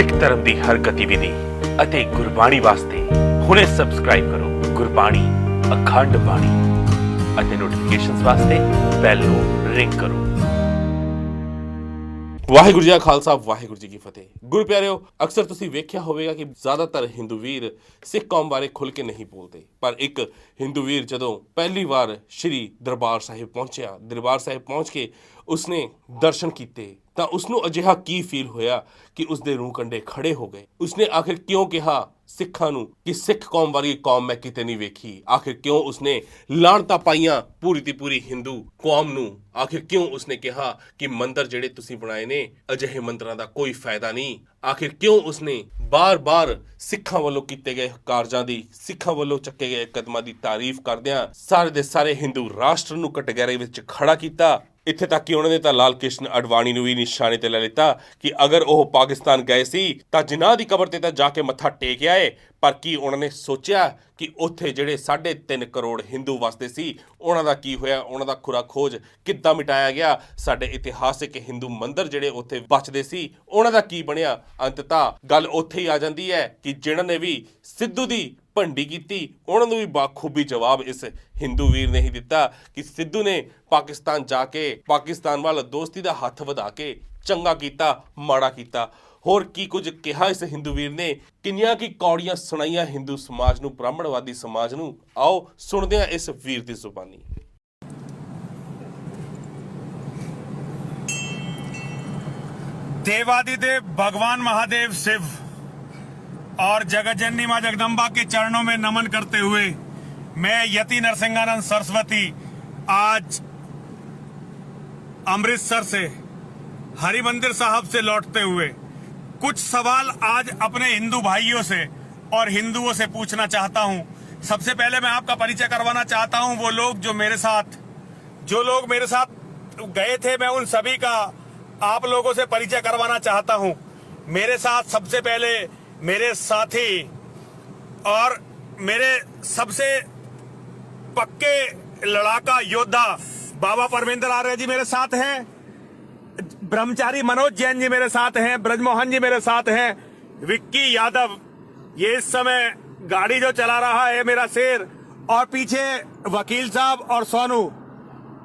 सिख धर्म की हर गतिविधि ਅਤੇ ਗੁਰਬਾਣੀ ਵਾਸਤੇ ਹੁਣੇ ਸਬਸਕ੍ਰਾਈਬ ਕਰੋ ਗੁਰਬਾਣੀ ਅਖੰਡ ਬਾਣੀ ਅਤੇ ਨੋਟੀਫਿਕੇਸ਼ਨਸ ਵਾਸਤੇ ਬੈਲ ਨੂੰ ਰਿੰਗ ਕਰੋ। ਵਾਹਿਗੁਰੂ ਜੀ ਕਾ ਖਾਲਸਾ ਵਾਹਿਗੁਰੂ ਜੀ ਕੀ ਫਤਿਹ। ਗੁਰੂ ਪਿਆਰਿਓ, ਅਕਸਰ ਤੁਸੀਂ ਵੇਖਿਆ ਹੋਵੇਗਾ ਕਿ ਜ਼ਿਆਦਾਤਰ ਹਿੰਦੂ ਵੀਰ ਸਿੱਖ ਕੌਮ ਬਾਰੇ ਖੁੱਲ੍ਹ ਕੇ ਨਹੀਂ ਬੋਲਦੇ, ਪਰ ਇੱਕ ਹਿੰਦੂ ਵੀਰ ਜਦੋਂ ਪਹਿਲੀ ਵਾਰ ਸ਼੍ਰੀ ਦਰਬਾਰ ਸਾਹਿਬ ਪਹੁੰਚਿਆ, ਦਰਬਾਰ ਸਾਹਿਬ ਪਹੁੰਚ ਕੇ ਉਸਨੇ ਦਰਸ਼ਨ ਕੀਤੇ ਤਾਂ ਉਸਨੂੰ ਅਜਿਹਾ ਕੀ ਫੀਲ ਹੋਇਆ ਕਿ ਉਸਦੇ ਰੂਹ ਕੰਢੇ ਖੜੇ ਹੋ ਗਏ। ਉਸਨੇ ਆਖਿਰ ਕਿਉਂ ਕਿਹਾ ਸਿੱਖਾਂ ਨੂੰ ਕਿ ਸਿੱਖ ਕੌਮ ਵਰਗੀ ਕੌਮ ਮੈਂ ਕਿਤੇ ਨਹੀਂ ਵੇਖੀ? ਆਖਿਰ ਕਿਉਂ ਉਸਨੇ ਲਾਹਣਤਾਂ ਪਾਈਆਂ ਪੂਰੀ ਦੀ ਪੂਰੀ ਹਿੰਦੂ ਕੌਮ ਨੂੰ? ਆਖਿਰ ਕਿਉਂ ਉਸਨੇ ਕਿਹਾ ਕਿ ਮੰਦਰ ਜਿਹੜੇ ਤੁਸੀਂ ਬਣਾਏ ਨੇ ਅਜਿਹੇ ਮੰਦਰਾਂ ਦਾ ਕੋਈ ਫਾਇਦਾ ਨਹੀਂ? ਆਖਿਰ ਕਿਉਂ ਉਸਨੇ ਬਾਰ-ਬਾਰ ਸਿੱਖਾਂ ਵੱਲੋਂ ਕੀਤੇ ਗਏ ਕਾਰਜਾਂ ਦੀ, ਸਿੱਖਾਂ ਵੱਲੋਂ ਚੱਕੇ ਗਏ ਕਦਮਾਂ ਦੀ ਤਾਰੀਫ ਕਰਦਿਆਂ ਸਾਰੇ ਦੇ ਸਾਰੇ ਹਿੰਦੂ ਰਾਸ਼ਟਰ ਨੂੰ ਕਟਹਿਰੇ ਵਿੱਚ ਖੜਾ ਕੀਤਾ? ਇੱਥੇ ਤੱਕ ਕਿ ਉਹਨਾਂ ਨੇ ਤਾਂ ਲਾਲ ਕ੍ਰਿਸ਼ਨ ਅਡਵਾਨੀ ਨੂੰ ਵੀ ਨਿਸ਼ਾਨੇ ਤੇ ਲੈ ਲਿੱਤਾ ਕਿ ਅਗਰ ਉਹ ਪਾਕਿਸਤਾਨ ਗਏ ਸੀ ਤਾਂ ਜਿਨ੍ਹਾਂ ਦੀ ਕਬਰ ਤੇ ਤਾਂ ਜਾ ਕੇ ਮੱਥਾ ਟੇਕ ਆਏ, ਪਰ ਕੀ ਉਹਨਾਂ ਨੇ ਸੋਚਿਆ ਕਿ ਉੱਥੇ ਜਿਹੜੇ 3.5 ਕਰੋੜ ਹਿੰਦੂ ਵਸਦੇ ਸੀ ਉਹਨਾਂ ਦਾ ਕੀ ਹੋਇਆ? ਉਹਨਾਂ ਦਾ ਖੁਰਾ ਖੋਜ ਕਿੱਦਾਂ ਮਿਟਾਇਆ ਗਿਆ? ਸਾਡੇ ਇਤਿਹਾਸਿਕ ਹਿੰਦੂ ਮੰਦਰ ਜਿਹੜੇ ਉੱਥੇ ਬਚਦੇ ਸੀ ਉਹਨਾਂ ਦਾ ਕੀ ਬਣਿਆ? ਅੰਤਤಃ ਗੱਲ ਉੱਥੇ ਹੀ ਆ ਜਾਂਦੀ ਹੈ ਕਿ ਜਿਹਨਾਂ ਨੇ ਵੀ ਸਿੱਧੂ ਦੀ ਭੰਡੀ ਕੀਤੀ ਉਹਨਾਂ ਨੂੰ ਵੀ ਬਾਖੂਬੀ ਜਵਾਬ ਇਸ ਹਿੰਦੂ ਵੀਰ ਨੇ ਹੀ ਦਿੱਤਾ ਕਿ ਸਿੱਧੂ ਨੇ ਪਾਕਿਸਤਾਨ ਜਾ ਕੇ ਪਾਕਿਸਤਾਨ ਵੱਲ ਦੋਸਤੀ ਦਾ ਹੱਥ ਵਧਾ ਕੇ ਚੰਗਾ ਕੀਤਾ, ਮਾੜਾ ਕੀਤਾ। ਹੋਰ ਕੀ ਕੁਝ ਕਿਹਾ ਇਸ ਹਿੰਦੂ ਵੀਰ ਨੇ, ਕਿੰਨੀਆਂ ਕੀ ਕੌੜੀਆਂ ਸੁਣਾਈਆਂ ਹਿੰਦੂ ਸਮਾਜ ਨੂੰ, ਬ੍ਰਾਹਮਣਵਾਦੀ ਸਮਾਜ ਨੂੰ। ਆਓ ਸੁਣਦੇ ਹਾਂ ਇਸ ਵੀਰ ਦੀ ਜ਼ੁਬਾਨੀ। देवादिदेव भगवान महादेव शिव और जगत जननी मां जगदम्बा के चरणों में नमन करते हुए मैं यति नरसिंहानंद सरस्वती आज अमृतसर से हरिमंदिर साहब से लौटते हुए कुछ सवाल आज अपने हिंदू भाइयों से और हिंदुओं से पूछना चाहता हूं। सबसे पहले मैं आपका परिचय करवाना चाहता हूं। वो लोग जो लोग मेरे साथ गए थे, मैं उन सभी का आप लोगों से परिचय करवाना चाहता हूं। मेरे साथ सबसे पहले मेरे साथी और मेरे सबसे पक्के लड़ाका योद्धा बाबा परविंदर आर्य जी मेरे साथ हैं, ब्रह्मचारी मनोज जैन जी मेरे साथ हैं, ब्रजमोहन जी मेरे साथ हैं, विक्की यादव ये इस समय गाड़ी जो चला रहा है मेरा शेर, और पीछे वकील साहब और सोनू।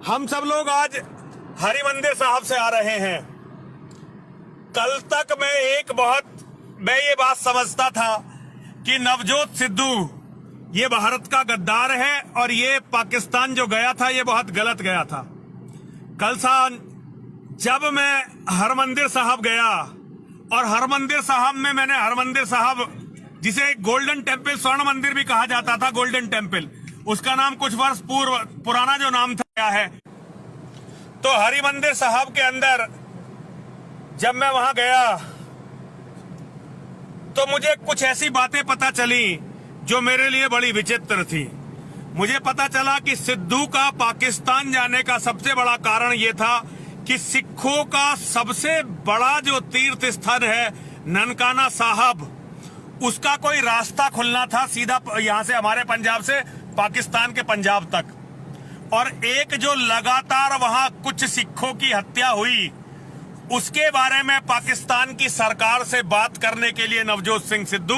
हम सब लोग आज हरिमंदिर साहब से आ रहे हैं। कल तक मैं ये बात समझता था कि नवजोत सिद्धू ये भारत का गद्दार है और ये पाकिस्तान जो गया था ये बहुत गलत गया था। कल जब मैं हरमंदिर साहब गया और हरमंदिर साहब में मैंने हरमंदिर साहब जिसे गोल्डन टेम्पल, स्वर्ण मंदिर भी कहा जाता था, गोल्डन टेम्पल, उसका नाम कुछ वर्ष पुराना जो नाम था है। तो हरिमंदिर साहब के अंदर जब मैं वहां गया तो मुझे कुछ ऐसी बातें पता चली जो मेरे लिए बड़ी विचित्र थी। मुझे पता चला कि सिद्धू का पाकिस्तान जाने का सबसे बड़ा कारण यह था कि सिखों का सबसे बड़ा जो तीर्थ स्थल है ननकाना साहब, उसका कोई रास्ता खुलना था सीधा यहां से, हमारे पंजाब से पाकिस्तान के पंजाब तक। और एक जो लगातार वहां कुछ सिखों की हत्या हुई उसके बारे में पाकिस्तान की सरकार से बात करने के लिए नवजोत सिंह सिद्धू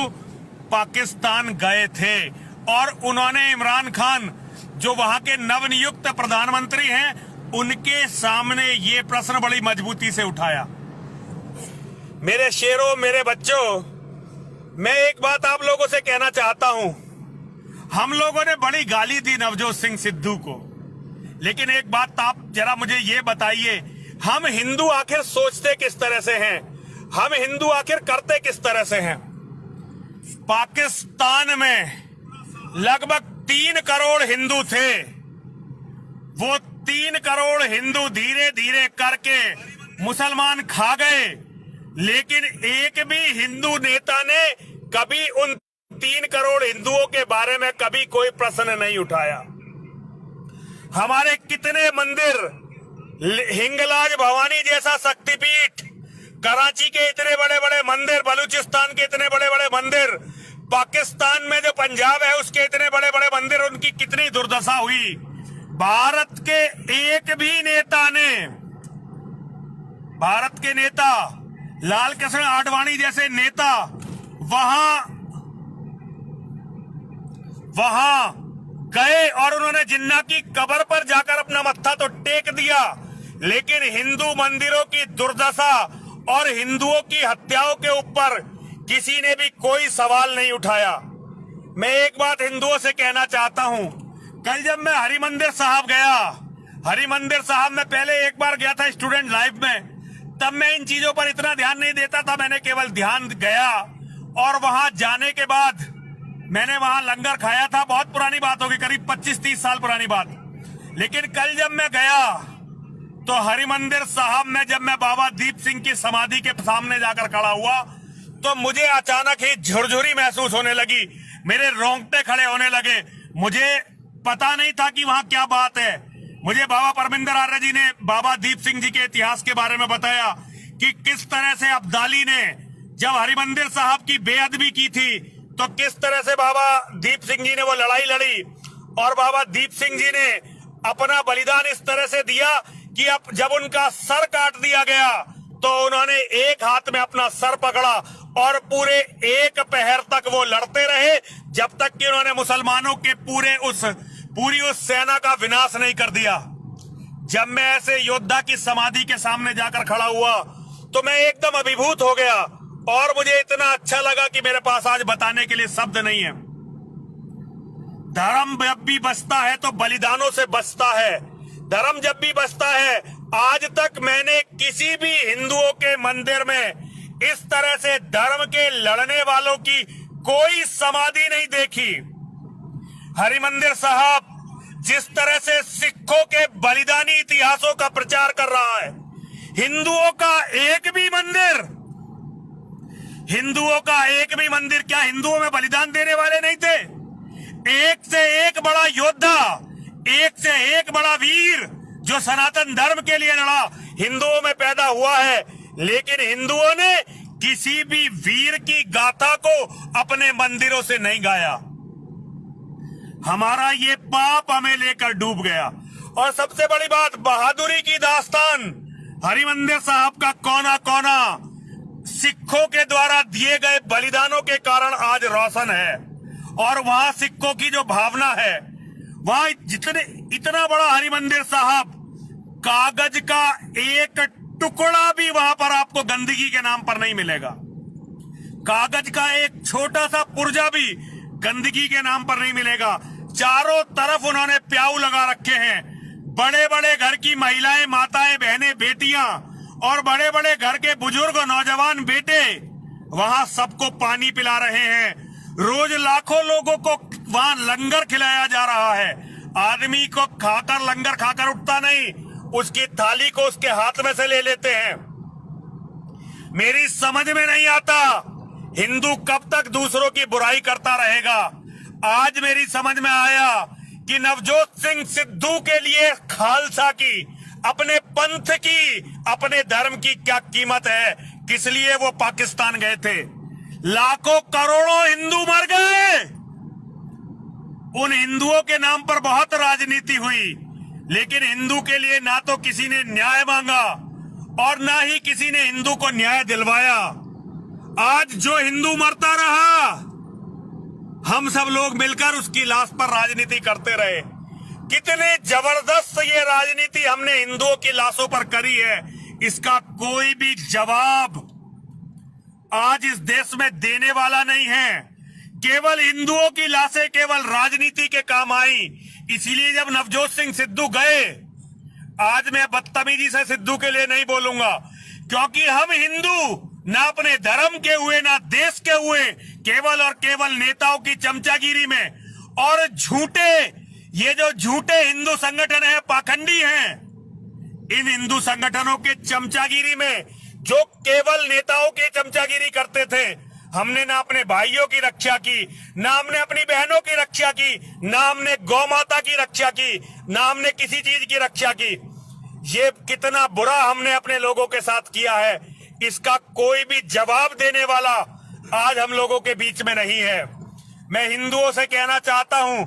पाकिस्तान गए थे। और उन्होंने इमरान खान जो वहां के नवनियुक्त प्रधानमंत्री हैं उनके सामने ये प्रश्न बड़ी मजबूती से उठाया। मेरे शेरों, मेरे बच्चों, मैं एक बात आप लोगों से कहना चाहता हूं। हम लोगों ने बड़ी गाली दी नवजोत सिंह सिद्धू को, लेकिन एक बात आप जरा मुझे ये बताइए, हम हिंदू आखिर सोचते किस तरह से हैं? हम हिंदू आखिर करते किस तरह से हैं? पाकिस्तान में लगभग 3 करोड़ हिंदू थे। वो 3 करोड़ हिंदू धीरे धीरे करके मुसलमान खा गए, लेकिन एक भी हिंदू नेता ने कभी उन 3 करोड़ हिंदुओं के बारे में कभी कोई प्रश्न नहीं उठाया। हमारे कितने मंदिर, हिंगलाज भवानी जैसा शक्तिपीठ, कराची के इतने बड़े बड़े मंदिर, बलूचिस्तान के इतने बड़े बड़े मंदिर, पाकिस्तान में जो पंजाब है उसके इतने बड़े बड़े मंदिर, उनकी कितनी दुर्दशा हुई। भारत के नेता लाल कृष्ण आडवाणी जैसे नेता वहां गए और उन्होंने जिन्ना की कब्र पर जाकर अपना मत्था तो टेक दिया, लेकिन हिंदू मंदिरों की दुर्दशा और हिंदुओं की हत्याओं के ऊपर किसी ने भी कोई सवाल नहीं उठाया। मैं एक बात हिंदुओं से कहना चाहता हूं, कल जब मैं हरिमंदिर साहब गया, हरिमंदिर साहब में पहले एक बार गया था स्टूडेंट लाइफ में, तब मैं इन चीजों पर इतना ध्यान नहीं देता था। मैंने केवल ध्यान गया और वहां जाने के बाद मैंने वहां लंगर खाया था। बहुत पुरानी बात होगी, करीब 25-30 साल पुरानी बात। लेकिन कल जब मैं गया तो हरिमंदिर साहब में जब मैं बाबा दीप सिंह की समाधि के सामने जाकर खड़ा हुआ तो मुझे अचानक ही झुरझुरी महसूस होने लगी, मेरे रोंगटे खड़े होने लगे। मुझे पता नहीं था कि वहां क्या बात है। मुझे बाबा परमिंदर आर्य जी ने बाबा दीप सिंह जी के इतिहास के बारे में बताया कि किस तरह से अब्दाली ने जब हरिमंदिर साहब की बेअदबी की थी तो किस तरह से बाबा दीप सिंह जी ने वो लड़ाई लड़ी, और बाबा दीप सिंह जी ने अपना बलिदान इस तरह से दिया कि अब जब उनका सर काट दिया गया तो उन्होंने एक हाथ में अपना सर पकड़ा और पूरे एक पहर तक वो लड़ते रहे जब तक कि उन्होंने मुसलमानों के पूरी उस सेना का विनाश नहीं कर दिया। जब मैं ऐसे योद्धा की समाधि के सामने जाकर खड़ा हुआ तो मैं एकदम अभिभूत हो गया और मुझे इतना अच्छा लगा कि मेरे पास आज बताने के लिए शब्द नहीं है। धर्म जब भी बचता है तो बलिदानों से बचता है। धर्म जब भी बचता है, आज तक मैंने किसी भी हिंदुओं के मंदिर में इस तरह से धर्म के लड़ने वालों की कोई समाधि नहीं देखी। हरिमंदिर साहब जिस तरह से सिखों के बलिदानी इतिहासों का प्रचार कर रहा है, हिंदुओं का एक भी मंदिर क्या हिंदुओं में बलिदान देने वाले नहीं थे? एक से एक बड़ा योद्धा, एक से एक बड़ा वीर जो सनातन धर्म के लिए लड़ा हिंदुओं में पैदा हुआ है, लेकिन हिंदुओं ने किसी भी वीर की गाथा को अपने मंदिरों से नहीं गाया। हमारा ये पाप हमें लेकर डूब गया। और सबसे बड़ी बात, बहादुरी की दास्तान हरिमंदिर साहब का कोना कोना सिखों के द्वारा दिए गए बलिदानों के कारण आज रोशन है। और वहां सिखों की जो भावना है, वहां इतना बड़ा हरिमंदिर साहब, कागज का एक टुकड़ा भी वहां पर आपको गंदगी के नाम पर नहीं मिलेगा। कागज का एक छोटा सा पुर्जा भी गंदगी के नाम पर नहीं मिलेगा। चारों तरफ उन्होंने प्याऊ लगा रखे हैं। बड़े बड़े घर की महिलाएं, माताएं, बहनें, बेटियां और बड़े बड़े घर के बुजुर्ग, नौजवान बेटे वहां सबको पानी पिला रहे हैं। रोज लाखों लोगों को वहां लंगर खिलाया जा रहा है। आदमी को खाकर, लंगर खाकर उठता नहीं, उसकी थाली को उसके हाथ में से ले लेते हैं। मेरी समझ में नहीं आता हिंदू कब तक दूसरों की बुराई करता रहेगा। आज मेरी समझ में आया कि नवजोत सिंह सिद्धू के लिए खालसा की, अपने पंथ की, अपने धर्म की क्या कीमत है, किस लिए वो पाकिस्तान गए थे। लाखों करोड़ों हिंदू मर गए। उन हिंदुओं के नाम पर बहुत राजनीति हुई, लेकिन हिंदू के लिए ना तो किसी ने न्याय मांगा और ना ही किसी ने हिंदू को न्याय दिलवाया। आज जो हिंदू मरता रहा, हम सब लोग मिलकर उसकी लाश पर राजनीति करते रहे। कितने जबरदस्त ये राजनीति हमने हिंदुओं की लाशों पर करी है, इसका कोई भी जवाब आज इस देश में देने वाला नहीं है। केवल हिंदुओं की लाशें केवल राजनीति के काम आई। इसीलिए जब नवजोत सिंह सिद्धू गए, आज मैं बदतमीजी से सिद्धू के लिए नहीं बोलूंगा, क्योंकि हम हिंदू ना अपने धर्म के हुए ना देश के हुए, केवल और केवल नेताओं की चमचागिरी में और ये जो झूठे हिंदू संगठन है, पाखंडी हैं, इन हिंदू संगठनों के चमचागिरी में जो केवल नेताओं की चमचागिरी करते थे, हमने ना अपने भाइयों की रक्षा की, ना हमने अपनी बहनों की रक्षा की, ना हमने गौ माता की रक्षा की, ना हमने किसी चीज की रक्षा की। ये कितना बुरा हमने अपने लोगों के साथ किया है, इसका कोई भी जवाब देने वाला आज हम लोगों के बीच में नहीं है। मैं हिंदुओं से कहना चाहता हूं,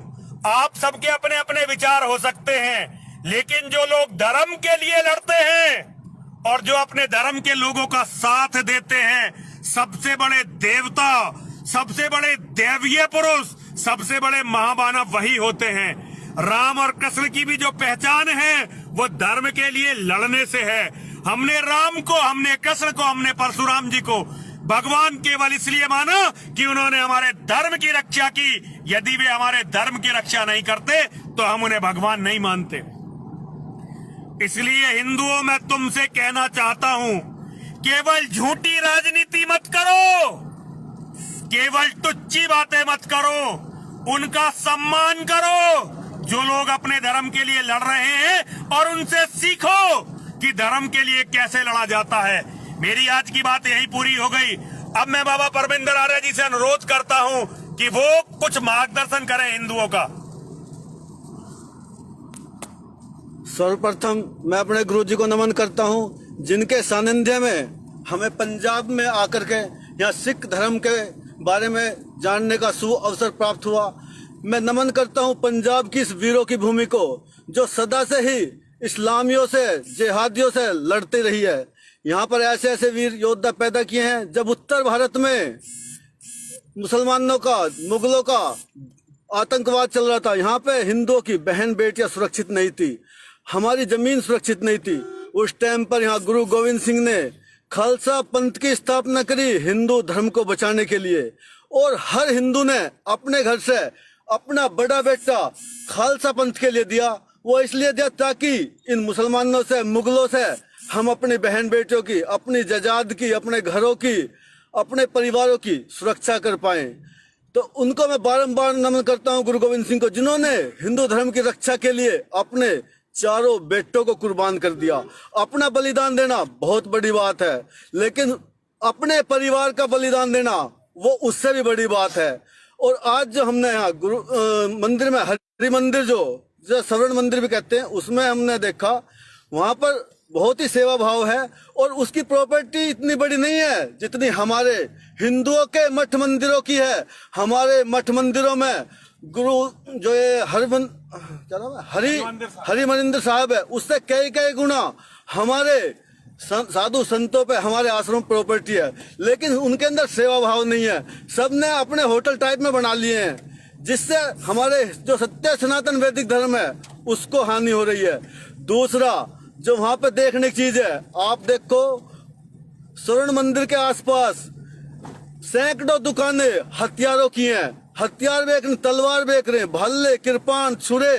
आप सबके अपने अपने विचार हो सकते हैं, लेकिन जो लोग धर्म के लिए लड़ते हैं और जो अपने धर्म के लोगों का साथ देते हैं, सबसे बड़े देवता, सबसे बड़े दैवीय पुरुष, सबसे बड़े महामानव वही होते हैं। राम और कृष्ण की भी जो पहचान है वो धर्म के लिए लड़ने से है। हमने राम को, हमने कृष्ण को, हमने परशुराम जी को भगवान केवल इसलिए माना कि उन्होंने हमारे धर्म की रक्षा की। यदि वे हमारे धर्म की रक्षा नहीं करते तो हम उन्हें भगवान नहीं मानते। इसलिए हिंदुओं, मैं तुमसे कहना चाहता हूं, केवल झूठी राजनीति मत करो, केवल तुच्ची बातें मत करो, उनका सम्मान करो जो लोग अपने धर्म के लिए लड़ रहे हैं, और उनसे सीखो कि धर्म के लिए कैसे लड़ा जाता है। मेरी आज की बात यही पूरी हो गई। अब मैं बाबा परमिंदर आर्य जी से अनुरोध करता हूं कि वो कुछ मार्गदर्शन करें हिंदुओं का। सर्वप्रथम मैं अपने गुरु जी को नमन करता हूं, जिनके सानिध्य में हमें पंजाब में आकर के यहाँ सिख धर्म के बारे में जानने का अवसर प्राप्त हुआ। मैं नमन करता हूं पंजाब की इस वीरों की भूमि को, जो सदा से ही इस्लामियों से, जिहादियों से लड़ती रही है। यहाँ पर ऐसे ऐसे वीर योद्धा पैदा किए हैं। जब उत्तर भारत में मुसलमानों का, मुगलों का आतंकवाद चल रहा था, यहाँ पे हिंदुओं की बहन बेटियां सुरक्षित नहीं थी, हमारी जमीन सुरक्षित नहीं थी। उस टाइम पर यहाँ गुरु गोविंद सिंह ने खालसा पंथ की स्थापना करी हिंदू धर्म को बचाने के लिए, और हर हिंदू ने अपने घर से अपना बड़ा बेटा खालसा पंथ के लिए दिया। वो इसलिए दिया ताकि इन मुसलमानों से, मुगलों से हम अपनी बहन बेटियों की, अपनी जजाद की, अपने घरों की, अपने परिवारों की सुरक्षा कर पाए। तो उनको मैं बारंबार नमन करता हूँ, गुरु गोविंद सिंह को, जिन्होंने हिंदू धर्म की रक्षा के लिए अपने चारों बेटों को कुर्बान कर दिया। अपना बलिदान देना बहुत बड़ी बात है, लेकिन अपने परिवार का बलिदान देना वो उससे भी बड़ी बात है। और आज जो हमने यहाँ गुरु मंदिर में, हरि मंदिर जो स्वर्ण मंदिर भी कहते हैं, उसमें हमने देखा वहाँ पर बहुत ही सेवा भाव है, और उसकी प्रॉपर्टी इतनी बड़ी नहीं है जितनी हमारे हिंदुओं के मठ मंदिरों की है। हमारे मठ मंदिरों में गुरु जो ये हरिमंदिर साहब है, उससे कई कई गुना हमारे साधु संतों पे, हमारे आश्रम प्रॉपर्टी है, लेकिन उनके अंदर सेवा भाव नहीं है। सबने अपने होटल टाइप में बना लिए हैं, जिससे हमारे जो सत्य सनातन वैदिक धर्म है उसको हानि हो रही है। दूसरा, जो वहां पे देखने की चीज है, आप देखो स्वर्ण मंदिर के आसपास सैकड़ों दुकानें हथियारों की हैं। हथियार बेच रहे, तलवार बेच रहे, भल्ले, किरपान, छुरे,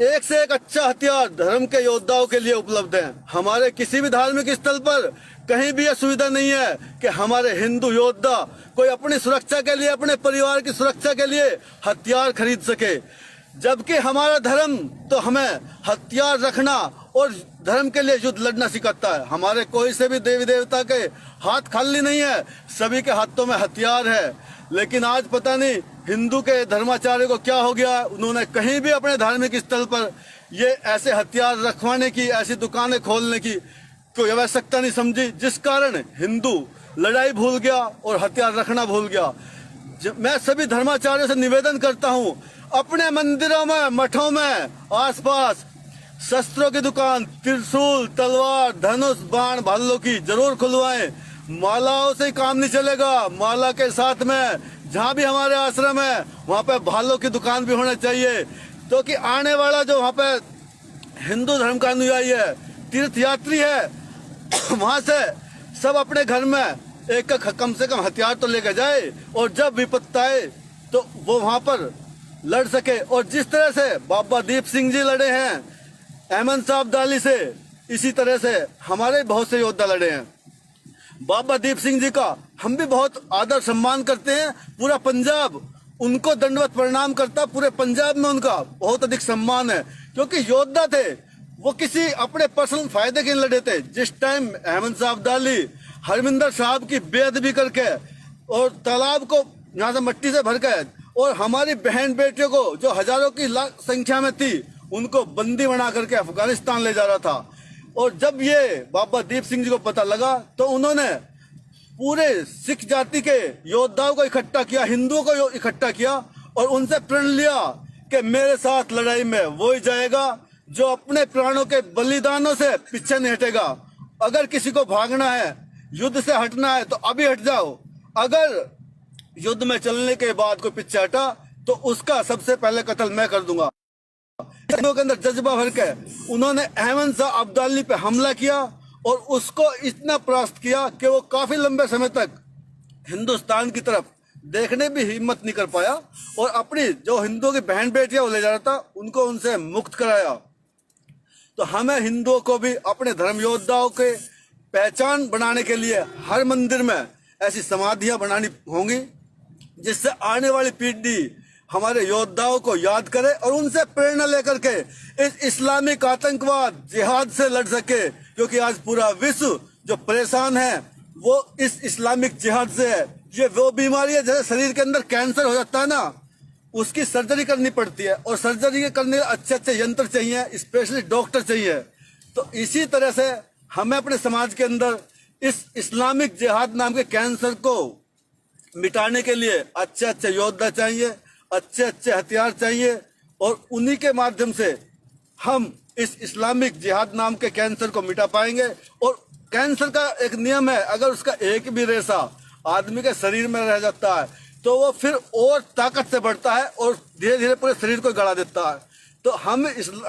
एक से एक अच्छा हथियार धर्म के योद्धाओं के लिए उपलब्ध है। हमारे किसी भी धार्मिक स्थल पर कहीं भी यह सुविधा नहीं है कि हमारे हिंदू योद्धा कोई अपनी सुरक्षा के लिए, अपने परिवार की सुरक्षा के लिए हथियार खरीद सके। जबकि हमारा धर्म तो हमें हथियार रखना और धर्म के लिए युद्ध लड़ना सिखाता है। हमारे कोई से भी देवी देवता के हाथ खाली नहीं है, सभी के हाथों में हथियार है। लेकिन आज पता नहीं हिंदू के धर्माचार्य को क्या हो गया, उन्होंने कहीं भी अपने धार्मिक स्थल पर ये ऐसे हथियार रखवाने की, ऐसी दुकानें खोलने की कोई आवश्यकता नहीं समझी, जिस कारण हिंदू लड़ाई भूल गया और हथियार रखना भूल गया। मैं सभी धर्माचार्यों से निवेदन करता हूँ, अपने मंदिरों में, मठों में आसपास शस्त्रों की दुकान, त्रिशूल, तलवार, धनुष, बाण, भालों की जरूर खुलवाएं। मालाओं से काम नहीं चलेगा, माला के साथ में जहाँ भी हमारे आश्रम है वहाँ पे भालों की दुकान भी होना चाहिए, तो कि आने वाला जो वहाँ पे हिंदू धर्म का अनुयायी है, तीर्थ यात्री है, वहाँ से सब अपने घर में एक कम से कम हथियार तो लेकर जाए, और जब विपत्ति आए तो वो वहाँ पर लड़ सके। और जिस तरह से बाबा दीप सिंह जी लड़े हैं अहमद साहब दाली से, इसी तरह से हमारे बहुत से योद्धा लड़े हैं। बाबा दीप सिंह जी का हम भी बहुत आदर सम्मान करते हैं, पूरा पंजाब उनको दंडवत प्रणाम करता, पूरे पंजाब में उनका बहुत अधिक सम्मान है, क्योंकि योद्धा थे वो, किसी अपने पर्सनल फायदे के लिए लड़े थे। जिस टाइम अहमद साहब दाली हरमिंदर साहब की बेद भी करके और तालाब को यहाँ से मिट्टी से भर के, और हमारी बहन बेटियों को जो हजारों की संख्या में थी उनको बंदी बना करके अफगानिस्तान ले जा रहा था। और जब ये बाबा दीप सिंह जी को पता लगा तो उन्होंने पूरे सिख जाति के योद्धाओं को इकट्ठा किया, हिंदुओं को इकट्ठा किया, और उनसे प्रण लिया कि मेरे साथ लड़ाई में वो ही जाएगा जो अपने प्राणों के बलिदानों से पीछे नहीं हटेगा। अगर किसी को भागना है, युद्ध से हटना है तो अभी हट जाओ। अगर युद्ध में चलने के बाद कोई पीछे हटा तो उसका सबसे पहले कत्ल मैं कर दूंगा। के अंदर जज्बा भर के उन्होंने अहमद शाह अब्दाली पे हमला किया और उसको इतना परास्त किया कि वो काफी लंबे समय तक हिंदुस्तान की तरफ देखने भी हिम्मत नहीं कर पाया और अपनी जो हिंदुओं की बहन बेटियां वो ले जा रहा था उनको उनसे मुक्त कराया। तो हमें हिंदुओं को भी अपने धर्म योद्धाओं के पहचान बनाने के लिए हर मंदिर में ऐसी समाधियां बनानी होंगी जिससे आने वाली पीढ़ी हमारे योद्धाओं को याद करे और उनसे प्रेरणा लेकर के इस इस्लामिक आतंकवाद जिहाद से लड़ सके। क्योंकि आज पूरा विश्व जो परेशान है वो इस इस्लामिक जिहाद से है। ये वो बीमारी है जैसे शरीर के अंदर कैंसर हो जाता है ना, उसकी सर्जरी करनी पड़ती है और सर्जरी करने अच्छे अच्छे यंत्र चाहिए, स्पेशलिस्ट डॉक्टर चाहिए। तो इसी तरह से हमें अपने समाज के अंदर इस इस्लामिक जिहाद नाम के कैंसर को मिटाने के लिए अच्छे अच्छे योद्धा चाहिए, अच्छे अच्छे हथियार चाहिए और उन्हीं के माध्यम से हम इस इस्लामिक जिहाद नाम के कैंसर को मिटा पाएंगे। और कैंसर का एक नियम है, अगर उसका एक भी रेशा आदमी के शरीर में रह जाता है तो वो फिर और ताकत से बढ़ता है और धीरे धीरे पूरे शरीर को गला देता है। तो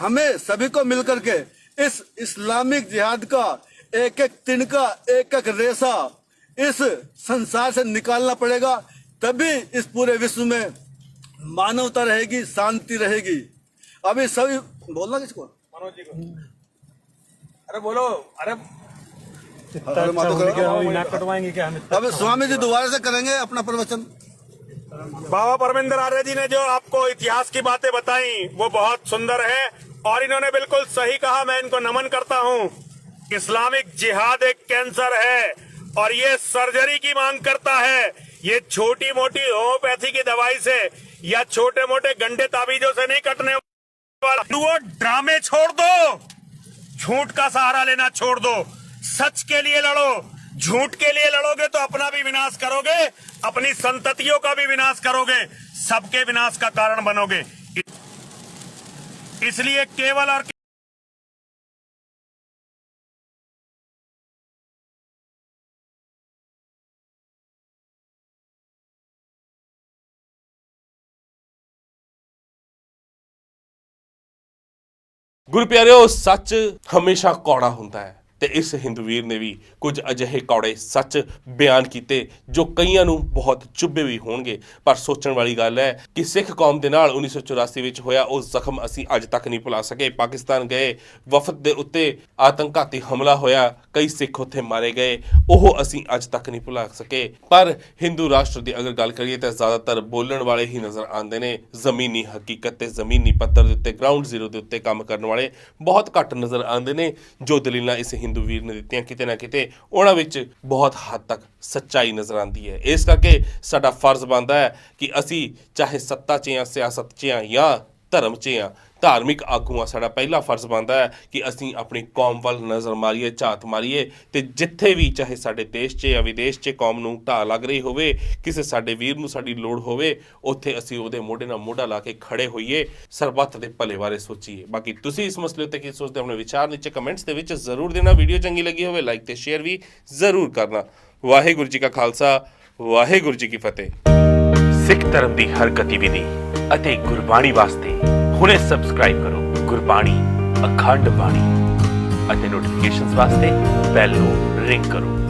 हमें सभी को मिलकर के इस इस्लामिक जिहाद का एक एक तिनका, एक एक रेशा इस संसार से निकालना पड़ेगा, तभी इस पूरे विश्व में मानवता रहेगी, शांति रहेगी। अभी सभी बोलना किसको, मनोज जी को, अरे बोलो, अरे कटवाएंगे क्या हम? अब स्वामी जी दोबारा से करेंगे अपना प्रवचन। बाबा परमिंदर आर्य जी ने जो आपको इतिहास की बातें बताई वो बहुत सुंदर है और इन्होंने बिल्कुल सही कहा, मैं इनको नमन करता हूँ। इस्लामिक जिहाद एक कैंसर है और ये सर्जरी की मांग करता है। ये छोटी मोटी होम्योपैथी की दवाई से या छोटे मोटे गंडे ताबीजों से नहीं कटने वाला। वो ड्रामे छोड़ दो, झूठ का सहारा लेना छोड़ दो, सच के लिए लड़ो। झूठ के लिए लड़ोगे तो अपना भी विनाश करोगे, अपनी संततियों का भी विनाश करोगे, सबके विनाश का कारण बनोगे। इसलिए केवल और ਗੁਰੂ ਪਿਆਰਿਓ, ਸੱਚ ਹਮੇਸ਼ਾ ਕੌੜਾ ਹੁੰਦਾ ਹੈ ਤੇ ਇਸ ਹਿੰਦੂਵੀਰ ਨੇ ਵੀ ਕੁਝ ਅਜਿਹੇ ਕੌੜੇ ਸੱਚ ਬਿਆਨ ਕੀਤੇ ਜੋ ਕਈਆਂ ਨੂੰ ਬਹੁਤ ਚੁੱਭੇ ਵੀ ਹੋਣਗੇ। ਪਰ ਸੋਚਣ ਵਾਲੀ ਗੱਲ ਹੈ ਕਿ ਸਿੱਖ ਕੌਮ ਦੇ ਨਾਲ 1984 ਵਿੱਚ ਹੋਇਆ ਉਹ ਜ਼ਖਮ ਅਸੀਂ ਅੱਜ ਤੱਕ ਨਹੀਂ ਭੁਲਾ ਸਕੇ। ਪਾਕਿਸਤਾਨ ਗਏ ਵਫਦ ਦੇ ਉੱਤੇ ਆਤੰਕਵਾਦੀ ਹਮਲਾ ਹੋਇਆ, ਕਈ ਸਿੱਖ ਉੱਥੇ ਮਾਰੇ ਗਏ, ਉਹ ਅਸੀਂ ਅੱਜ ਤੱਕ ਨਹੀਂ ਭੁਲਾ ਸਕੇ। ਪਰ ਹਿੰਦੂ ਰਾਸ਼ਟਰ ਦੀ ਅਗਰ ਗੱਲ ਕਰੀਏ ਤਾਂ ਜ਼ਿਆਦਾਤਰ ਬੋਲਣ ਵਾਲੇ ਹੀ ਨਜ਼ਰ ਆਉਂਦੇ ਨੇ। ਜ਼ਮੀਨੀ ਹਕੀਕਤ ਤੇ ਜ਼ਮੀਨੀ ਪੱਧਰ ਦੇ ਉੱਤੇ ਗਰਾਊਂਡ ਜ਼ੀਰੋ ਦੇ ਉੱਤੇ ਕੰਮ ਕਰਨ ਵਾਲੇ ਬਹੁਤ ਘੱਟ ਨਜ਼ਰ ਆਉਂਦੇ ਨੇ। ਜੋ ਦਲੀਲਾਂ ਇਸ ਹਿੰਦੂ ਵੀਰ ਨੇ ਦਿੱਤੀਆਂ ਕਿਤੇ ਨਾ ਕਿਤੇ ਉਹਨਾਂ ਵਿੱਚ ਬਹੁਤ ਹੱਦ ਤੱਕ ਸੱਚਾਈ ਨਜ਼ਰ ਆਉਂਦੀ ਹੈ। ਇਸ ਕਰਕੇ ਸਾਡਾ ਫਰਜ਼ ਬਣਦਾ ਹੈ ਕਿ ਅਸੀਂ ਚਾਹੇ ਸੱਤਾ 'ਚ ਜਾਂ ਸਿਆਸਤ 'ਚ ਜਾਂ ਧਰਮ 'ਚ ਜਾਂ ਧਾਰਮਿਕ ਆਗੂਆਂ, ਸਾਡਾ ਪਹਿਲਾ ਫਰਜ਼ ਬਣਦਾ ਹੈ ਕਿ ਅਸੀਂ ਆਪਣੀ ਕੌਮ ਵੱਲ ਨਜ਼ਰ ਮਾਰੀਏ, ਝਾਤ ਮਾਰੀਏ ਤੇ ਜਿੱਥੇ ਵੀ ਚਾਹੇ ਸਾਡੇ ਦੇਸ਼ 'ਚ ਜਾਂ ਵਿਦੇਸ਼ 'ਚ ਕੌਮ ਨੂੰ ਢਾਹ ਲੱਗ ਰਹੀ ਹੋਵੇ, ਕਿਸੇ ਸਾਡੇ ਵੀਰ ਨੂੰ ਸਾਡੀ ਲੋੜ ਹੋਵੇ, ਉੱਥੇ ਅਸੀਂ ਉਹਦੇ ਮੋਢੇ ਨਾਲ ਮੋਢਾ ਲਾ ਕੇ ਖੜੇ ਹੋਈਏ, ਸਰਬੱਤ ਦੇ ਭਲੇ ਬਾਰੇ ਸੋਚੀਏ। ਬਾਕੀ ਤੁਸੀਂ ਇਸ ਮਸਲੇ ਉੱਤੇ ਕੀ ਸੋਚਦੇ, ਆਪਣੇ ਵਿਚਾਰ ਨੀਚੇ ਕਮੈਂਟਸ ਦੇ ਵਿੱਚ ਜ਼ਰੂਰ ਦੇਣਾ। ਵੀਡੀਓ ਚੰਗੀ ਲੱਗੀ ਹੋਵੇ ਲਾਈਕ ਤੇ ਸ਼ੇਅਰ ਵੀ ਜ਼ਰੂਰ ਕਰਨਾ। ਵਾਹਿਗੁਰੂ ਜੀ ਕਾ ਖਾਲਸਾ, ਵਾਹਿਗੁਰੂ ਜੀ ਕੀ ਫਤਿਹ। ਸਿੱਖ ਧਰਮ ਦੀ ਹਰ ਗਤੀਵਿਧੀ ਅਤੇ ਗੁਰਬਾਣੀ ਵਾਸਤੇ ਹੁਣੇ ਸਬਸਕ੍ਰਾਈਬ ਕਰੋ ਗੁਰਬਾਣੀ ਅਖੰਡ ਬਾਣੀ ਅਤੇ ਨੋਟੀਫਿਕੇਸ਼ਨਸ ਵਾਸਤੇ ਬੈਲ ਨੂੰ ਰਿੰਗ ਕਰੋ।